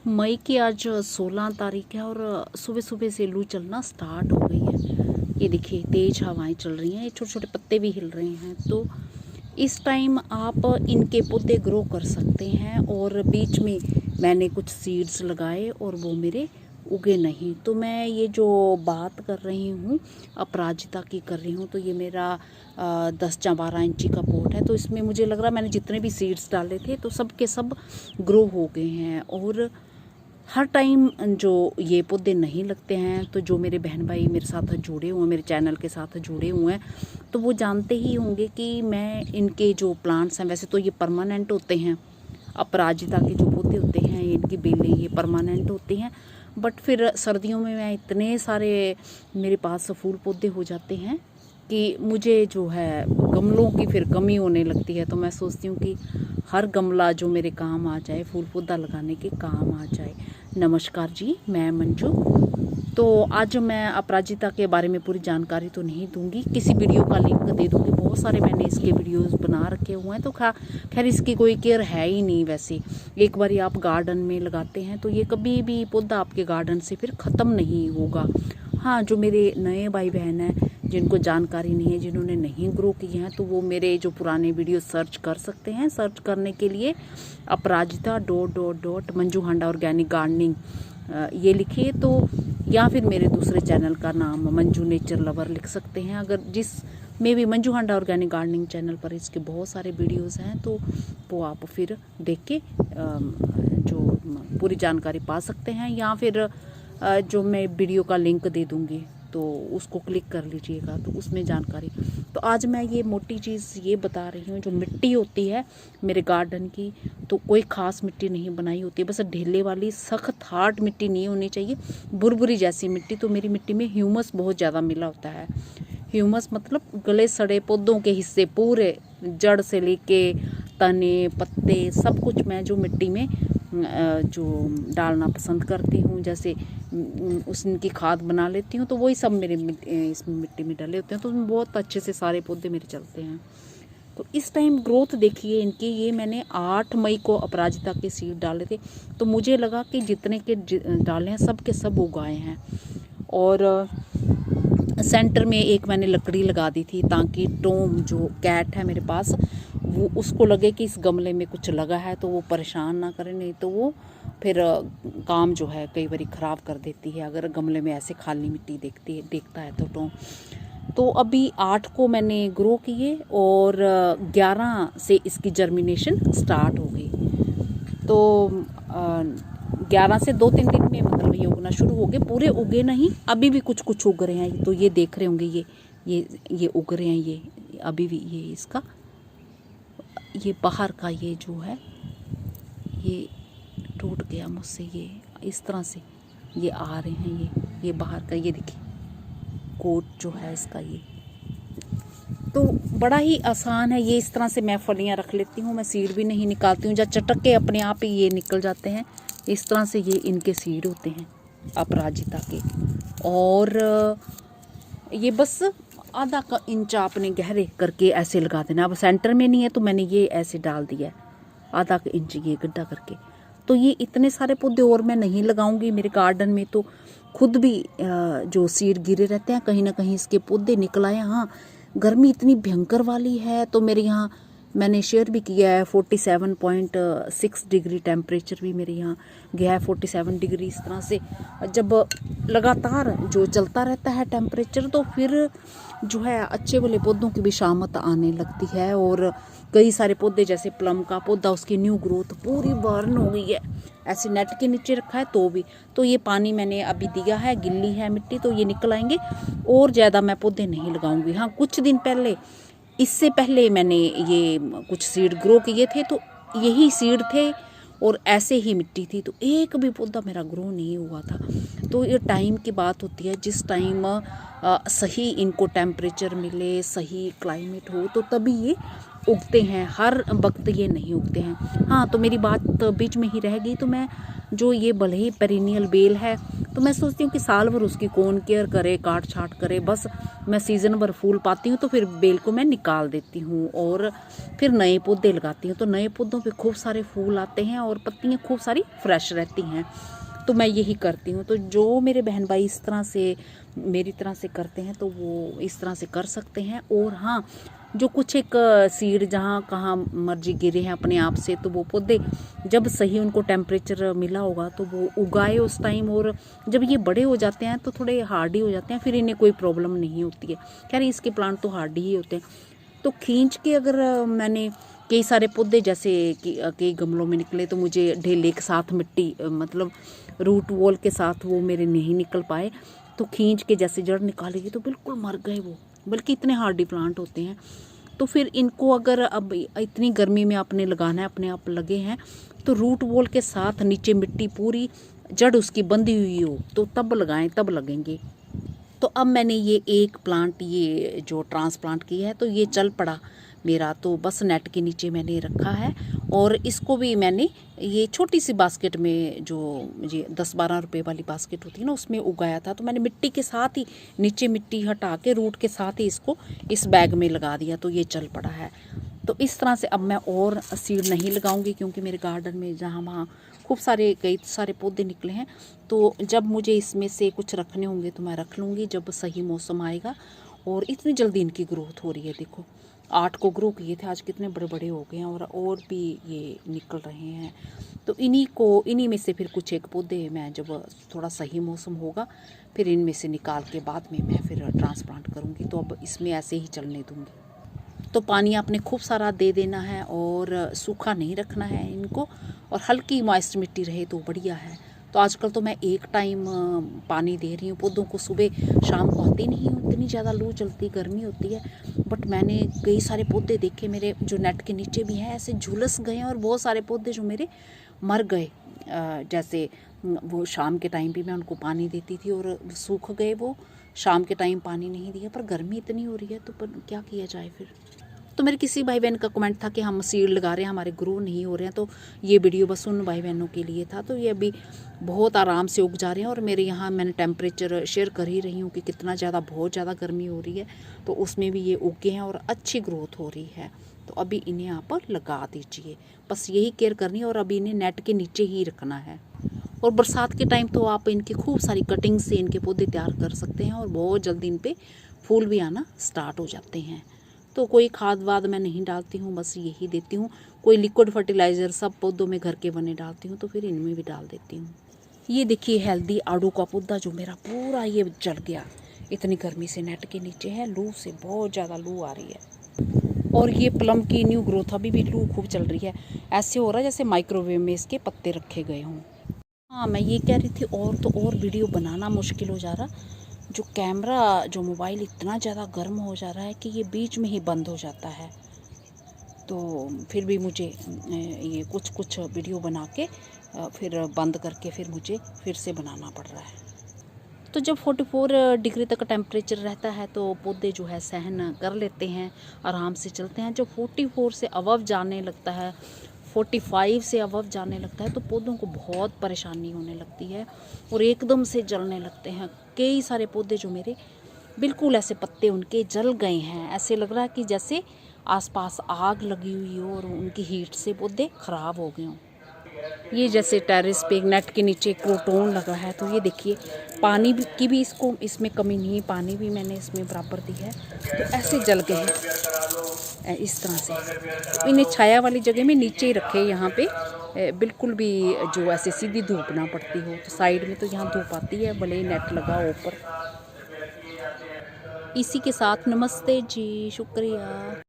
मई की आज 16 तारीख है और सुबह सुबह से लू चलना स्टार्ट हो गई है। ये देखिए तेज़ हवाएं चल रही हैं, छोटे छोटे पत्ते भी हिल रहे हैं। तो इस टाइम आप इनके पौधे ग्रो कर सकते हैं। और बीच में मैंने कुछ सीड्स लगाए और वो मेरे उगे नहीं। तो मैं ये जो बात कर रही हूँ अपराजिता की कर रही हूँ, तो ये मेरा 10 या 12 इंची का पॉट है। तो इसमें मुझे लग रहा मैंने जितने भी सीड्स डाले थे तो सब के सब ग्रो हो गए हैं। और हर टाइम जो ये पौधे नहीं लगते हैं, तो जो मेरे बहन भाई मेरे साथ जुड़े हुए हैं, मेरे चैनल के साथ जुड़े हुए हैं, तो वो जानते ही होंगे कि मैं इनके जो प्लांट्स हैं, वैसे तो ये परमानेंट होते हैं। अपराजिता के जो पौधे होते हैं, इनकी बेलें ये परमानेंट होती हैं। बट फिर सर्दियों में मैं इतने सारे मेरे पास फूल पौधे हो जाते हैं कि मुझे जो है गमलों की फिर कमी होने लगती है। तो मैं सोचती हूँ कि हर गमला जो मेरे काम आ जाए, फूल पौधा लगाने के काम आ जाए। नमस्कार जी, मैं मंजू। तो आज मैं अपराजिता के बारे में पूरी जानकारी तो नहीं दूंगी, किसी वीडियो का लिंक दे दूंगी। बहुत सारे मैंने इसके वीडियोस बना रखे हुए हैं। तो खैर इसकी कोई केयर है ही नहीं। वैसे एक बार आप गार्डन में लगाते हैं तो ये कभी भी पौधा आपके गार्डन से फिर ख़त्म नहीं होगा। हाँ, जो मेरे नए भाई बहन हैं जिनको जानकारी नहीं है, जिन्होंने नहीं ग्रो किए हैं, तो वो मेरे जो पुराने वीडियो सर्च कर सकते हैं। सर्च करने के लिए अपराजिता .. मंजू हांडा ऑर्गेनिक गार्डनिंग ये लिखिए, तो या फिर मेरे दूसरे चैनल का नाम मंजू नेचर लवर लिख सकते हैं। अगर जिस में भी मंजू हांडा ऑर्गेनिक गार्डनिंग चैनल पर इसके बहुत सारे वीडियोस हैं, तो वो आप फिर देख के जो पूरी जानकारी पा सकते हैं। या फिर जो मैं वीडियो का लिंक दे दूँगी तो उसको क्लिक कर लीजिएगा, तो उसमें जानकारी। तो आज मैं ये मोटी चीज़ ये बता रही हूँ, जो मिट्टी होती है मेरे गार्डन की, तो कोई ख़ास मिट्टी नहीं बनाई होती है। बस ढीले वाली सख्त हार्ड मिट्टी नहीं होनी चाहिए, बुरबुरी जैसी मिट्टी। तो मेरी मिट्टी में ह्यूमस बहुत ज़्यादा मिला होता है। ह्यूमस मतलब गले सड़े पौधों के हिस्से पूरे, जड़ से लेके तने पत्ते सब कुछ मैं जो मिट्टी में जो डालना पसंद करती हूँ, जैसे उनकी खाद बना लेती हूँ, तो वही सब मेरे इसमें मिट्टी में डाले होते हैं। तो उसमें बहुत अच्छे से सारे पौधे मेरे चलते हैं। तो इस टाइम ग्रोथ देखिए इनकी। ये मैंने 8 मई को अपराजिता के सीड डाले थे, तो मुझे लगा कि जितने के डाले हैं सब के सब उगाए हैं। और सेंटर में एक मैंने लकड़ी लगा दी थी, ताकि टॉम जो कैट है मेरे पास, वो उसको लगे कि इस गमले में कुछ लगा है, तो वो परेशान ना करे। नहीं तो वो फिर काम जो है कई बार ख़राब कर देती है, अगर गमले में ऐसे खाली मिट्टी देखता है तो टॉम। तो अभी 8 को मैंने ग्रो किए और 11 से इसकी जर्मिनेशन स्टार्ट हो गई। तो 11 से 2-3 दिन में मतलब ये उगना शुरू हो गए। पूरे उगे नहीं, अभी भी कुछ कुछ उग रहे हैं। तो ये देख रहे होंगे, ये उग रहे हैं। ये अभी भी ये इसका ये बाहर का ये जो है ये टूट गया मुझसे। ये इस तरह से ये आ रहे हैं, ये बाहर का, ये देखिए कोट जो है इसका। ये तो बड़ा ही आसान है। ये इस तरह से मैं फलियां रख लेती हूँ, मैं सीड भी नहीं निकालती हूँ। जब चटक के अपने आप ही ये निकल जाते हैं। इस तरह से ये इनके सीड होते हैं अपराजिता के। और ये बस आधा इंच आपने गहरे करके ऐसे लगा देना। अब सेंटर में नहीं है तो मैंने ये ऐसे डाल दिया है, आधा इंच ये गड्ढा करके। तो ये इतने सारे पौधे और मैं नहीं लगाऊंगी मेरे गार्डन में, तो खुद भी जो सीड गिरे रहते हैं, कहीं ना कहीं इसके पौधे निकल आए। हाँ, गर्मी इतनी भयंकर वाली है, तो मेरे यहाँ मैंने शेयर भी किया है 47.6 डिग्री टेम्परेचर भी मेरे यहाँ गया है, 47 डिग्री। इस तरह से जब लगातार जो चलता रहता है टेम्परेचर, तो फिर जो है अच्छे वाले पौधों की भी शामत आने लगती है। और कई सारे पौधे, जैसे प्लम का पौधा, उसकी न्यू ग्रोथ पूरी बर्न हो गई है। ऐसे नेट के नीचे रखा है तो भी। तो ये पानी मैंने अभी दिया है, गिल्ली है मिट्टी, तो ये निकल आएंगे। और ज़्यादा मैं पौधे नहीं लगाऊंगी। हाँ, कुछ दिन पहले, इससे पहले मैंने ये कुछ सीड ग्रो किए थे, तो यही सीड थे और ऐसे ही मिट्टी थी, तो एक भी पौधा मेरा ग्रो नहीं हुआ था। तो ये टाइम की बात होती है, जिस टाइम सही इनको टेम्परेचर मिले, सही क्लाइमेट हो, तो तभी ये उगते हैं। हर वक्त ये नहीं उगते हैं। हाँ, तो मेरी बात बीच में ही रह गई, तो मैं जो ये भले ही पेरिनियल बेल है, तो मैं सोचती हूँ कि साल भर उसकी कौन केयर करे, काट छाट करे, बस मैं सीज़न भर फूल पाती हूँ तो फिर बेल को मैं निकाल देती हूँ और फिर नए पौधे लगाती हूँ। तो नए पौधों पे खूब सारे फूल आते हैं और पत्तियाँ खूब सारी फ्रेश रहती हैं। तो मैं यही करती हूँ। तो जो मेरे बहन भाई इस तरह से मेरी तरह से करते हैं तो वो इस तरह से कर सकते हैं। और हाँ, जो कुछ एक सीड जहाँ कहाँ मर्जी गिरे हैं अपने आप से, तो वो पौधे जब सही उनको टेम्परेचर मिला होगा तो वो उगाए उस टाइम। और जब ये बड़े हो जाते हैं तो थोड़े हार्डी हो जाते हैं, फिर इन्हें कोई प्रॉब्लम नहीं होती है। खैर इसके प्लांट तो हार्डी ही होते हैं। तो खींच के अगर मैंने कई सारे पौधे जैसे कि कई गमलों में निकले तो मुझे ढेले के साथ मिट्टी मतलब रूट वॉल के साथ वो मेरे नहीं निकल पाए, तो खींच के जैसे जड़ निकालेगी तो बिल्कुल मर गए वो, बल्कि इतने हार्डी प्लांट होते हैं। तो फिर इनको अगर अब इतनी गर्मी में आपने लगाना है, अपने आप लगे हैं, तो रूट वॉल के साथ नीचे मिट्टी पूरी जड़ उसकी बंधी हुई हो तो तब लगाएं, तब लगेंगे। तो अब मैंने ये एक प्लांट ये जो ट्रांसप्लांट किया है तो ये चल पड़ा मेरा, तो बस नेट के नीचे मैंने रखा है। और इसको भी मैंने ये छोटी सी बास्केट में, जो ये 10-12 रुपए वाली बास्केट होती है ना, उसमें उगाया था। तो मैंने मिट्टी के साथ ही नीचे मिट्टी हटा के रूट के साथ ही इसको इस बैग में लगा दिया, तो ये चल पड़ा है। तो इस तरह से अब मैं और सीड नहीं लगाऊंगी क्योंकि मेरे गार्डन में जहाँ वहाँ खूब सारे कई सारे पौधे निकले हैं। तो जब मुझे इसमें से कुछ रखने होंगे तो मैं रख लूँगी जब सही मौसम आएगा। और इतनी जल्दी इनकी ग्रोथ हो रही है, देखो 8 को ग्रो किए थे, आज कितने बड़े बड़े हो गए हैं और भी ये निकल रहे हैं। तो इन्हीं में से फिर कुछ एक पौधे मैं जब थोड़ा सही मौसम होगा फिर इनमें से निकाल के बाद में मैं फिर ट्रांसप्लांट करूँगी। तो अब इसमें ऐसे ही चलने दूँगी। तो पानी आपने खूब सारा दे देना है और सूखा नहीं रखना है इनको, और हल्की मॉइस्ट मिट्टी रहे तो बढ़िया है। तो आजकल तो मैं एक टाइम पानी दे रही हूँ पौधों को, सुबह शाम को आती नहीं हूँ, इतनी ज़्यादा लू चलती गर्मी होती है। बट मैंने कई सारे पौधे देखे मेरे जो नेट के नीचे भी हैं, ऐसे झुलस गए हैं, और बहुत सारे पौधे जो मेरे मर गए। जैसे वो शाम के टाइम भी मैं उनको पानी देती थी और सूख गए वो, शाम के टाइम पानी नहीं दिया। पर गर्मी इतनी हो रही है तो पर क्या किया जाए फिर। तो मेरे किसी भाई बहन का कमेंट था कि हम सीड लगा रहे हैं, हमारे ग्रो नहीं हो रहे हैं, तो ये वीडियो बस उन भाई बहनों के लिए था। तो ये अभी बहुत आराम से उग जा रहे हैं। और मेरे यहाँ मैंने टेम्परेचर शेयर कर ही रही हूँ कि कितना ज़्यादा, बहुत ज़्यादा गर्मी हो रही है, तो उसमें भी ये उगे हैं और अच्छी ग्रोथ हो रही है। तो अभी इन्हें आप लगा दीजिए, बस यही केयर करनी है। और अभी इन्हें नेट के नीचे ही रखना है। और बरसात के टाइम तो आप इनकी खूब सारी कटिंग से इनके पौधे तैयार कर सकते हैं और बहुत जल्दी इन पे फूल भी आना स्टार्ट हो जाते हैं। तो कोई खाद वाद मैं नहीं डालती हूँ, बस यही देती हूँ। कोई लिक्विड फर्टिलाइज़र सब पौधों में घर के बने डालती हूँ, तो फिर इनमें भी डाल देती हूँ। ये देखिए हेल्दी आड़ू का पौधा जो मेरा पूरा ये जल गया, इतनी गर्मी से नेट के नीचे है, लू से बहुत ज़्यादा लू आ रही है। और ये प्लम की न्यू ग्रोथ अभी भी लू खूब चल रही है, ऐसे हो रहा है जैसे माइक्रोवेव में इसके पत्ते रखे गए हों। हाँ, मैं ये कह रही थी, और तो और वीडियो बनाना मुश्किल हो जा रहा, जो कैमरा जो मोबाइल इतना ज़्यादा गर्म हो जा रहा है कि ये बीच में ही बंद हो जाता है। तो फिर भी मुझे ये कुछ वीडियो बना के फिर बंद करके फिर मुझे फिर से बनाना पड़ रहा है। तो जब 44 डिग्री तक टेम्परेचर रहता है तो पौधे जो है सहन कर लेते हैं, आराम से चलते हैं। जब 44 से अबव जाने लगता है, 45 से अबव जाने लगता है, तो पौधों को बहुत परेशानी होने लगती है और एकदम से जलने लगते हैं। कई सारे पौधे जो मेरे बिल्कुल ऐसे पत्ते उनके जल गए हैं, ऐसे लग रहा है कि जैसे आसपास आग लगी हुई हो और उनकी हीट से पौधे ख़राब हो गए हों। ये जैसे टेरेस पे नेट के नीचे क्रोटोन लगा है, तो ये देखिए पानी की भी इसको इसमें कमी नहीं है, पानी भी मैंने इसमें बराबर दी है, तो ऐसे जल गए हैं इस तरह से। तो इन्हें छाया वाली जगह में नीचे ही रखे, यहाँ पे बिल्कुल भी जो ऐसे सीधी धूप ना पड़ती हो। तो साइड में तो यहाँ धूप आती है, भले ही नेट लगा हो ऊपर। इसी के साथ नमस्ते जी, शुक्रिया।